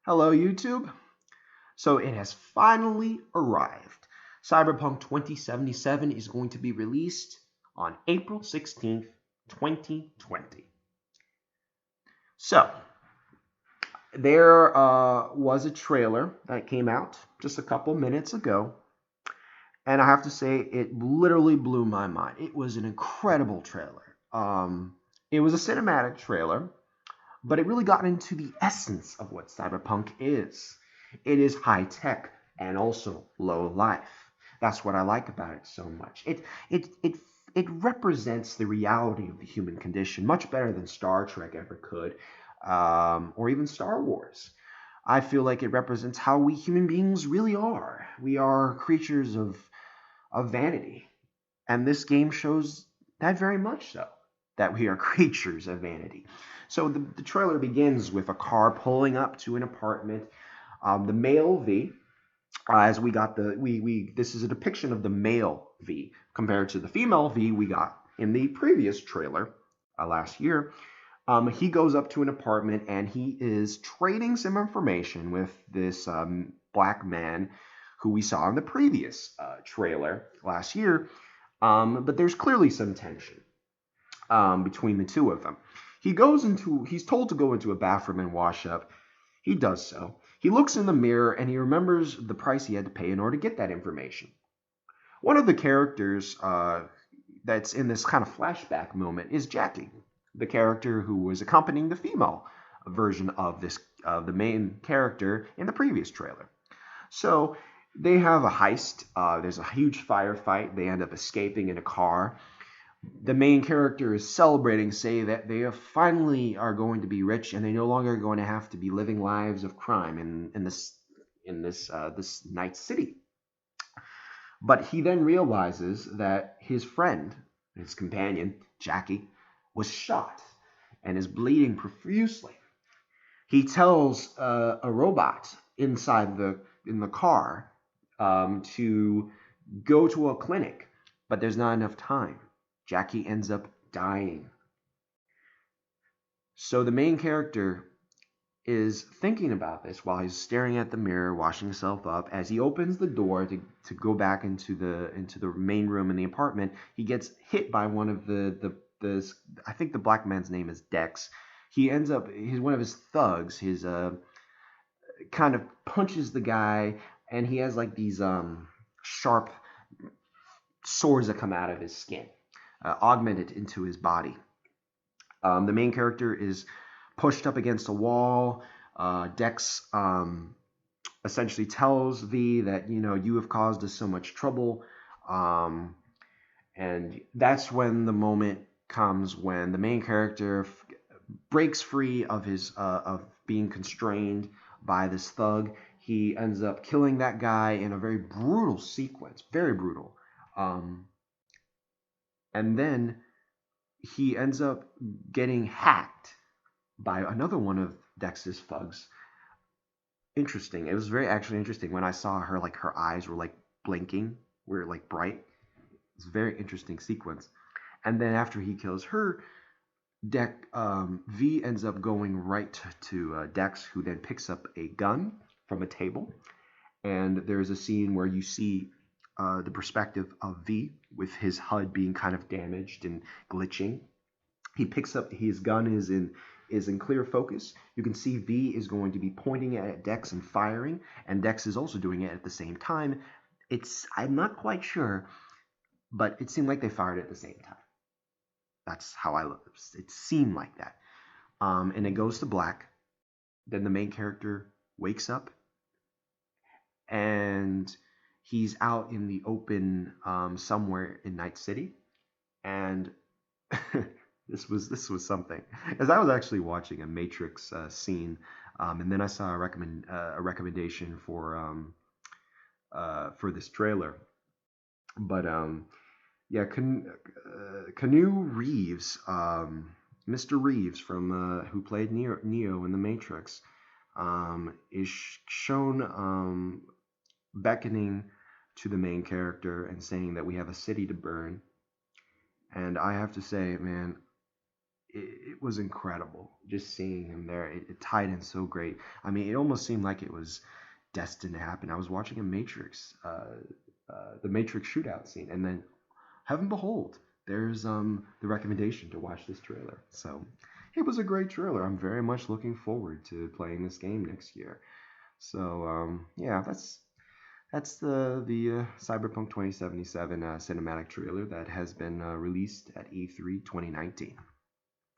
Hello, YouTube. So it has finally arrived. Cyberpunk 2077 is going to be released on April 16th, 2020. So there was a trailer that came out just a couple minutes ago, and I have to say it literally blew my mind. It was an incredible trailer. It was a cinematic trailer, but it really got into the essence of what cyberpunk is. It is high tech and also low life. That's what I like about it so much. It represents the reality of the human condition much better than Star Trek ever could, or even Star Wars. I feel like it represents how we human beings really are. We are creatures of vanity, and this game shows that very much so, that we are creatures of vanity. So the trailer begins with a car pulling up to an apartment. The male V, as we got we this is a depiction of the male V compared to the female V we got in the previous trailer last year. He goes up to an apartment and he is trading some information with this black man who we saw in the previous trailer last year. But there's clearly some tension between the two of them. He's told to go into a bathroom and wash up. He does so. He looks in the mirror and he remembers the price he had to pay in order to get that information. One of the characters that's in this kind of flashback moment is Jackie, the character who was accompanying the female version of the main character in the previous trailer. So they have a heist. There's a huge firefight. They end up escaping in a car. The main character is celebrating, say that they finally are going to be rich and they no longer are going to have to be living lives of crime in this night city. But he then realizes that his friend, his companion Jackie, was shot and is bleeding profusely. He tells a robot in the car to go to a clinic, but there's not enough time. Jackie ends up dying. So the main character is thinking about this while he's staring at the mirror, washing himself up. As he opens the door to go back into the main room in the apartment, he gets hit by one of the I think the black man's name is Dex. He's one of his thugs. His kind of punches the guy, and he has like these sharp swords that come out of his skin, augmented into his body. The main character is pushed up against a wall. Dex essentially tells V that you have caused us so much trouble, and that's when the moment comes when the main character breaks free of his of being constrained by this thug. He ends up killing that guy in a very brutal sequence, very brutal. Um, and then he ends up getting hacked by another one of Dex's thugs. Interesting. It was very actually interesting when I saw her, like her eyes were like blinking, were like bright. It's a very interesting sequence. And then after he kills her, V ends up going right to Dex, who then picks up a gun from a table. And there's a scene where you see the perspective of V with his HUD being kind of damaged and glitching. He picks up his gun is in clear focus. You can see V is going to be pointing at Dex and firing, and Dex is also doing it at the same time. I'm not quite sure, but it seemed like they fired at the same time. That's how it seemed like that. And it goes to black. Then the main character wakes up, and he's out in the open somewhere in Night City, and this was something. As I was actually watching a Matrix scene, and then I saw a recommendation for this trailer. But yeah, Canoe Reeves, Mr. Reeves from who played Neo in the Matrix, is shown beckoning to the main character and saying that we have a city to burn. And I have to say, man, it was incredible just seeing him there. It tied in so great. I mean, it almost seemed like it was destined to happen. I was watching a Matrix, the Matrix shootout scene, and then heaven behold, there's the recommendation to watch this trailer. So it was a great trailer. I'm very much looking forward to playing this game next year. So yeah, that's the Cyberpunk 2077 cinematic trailer that has been released at E3 2019.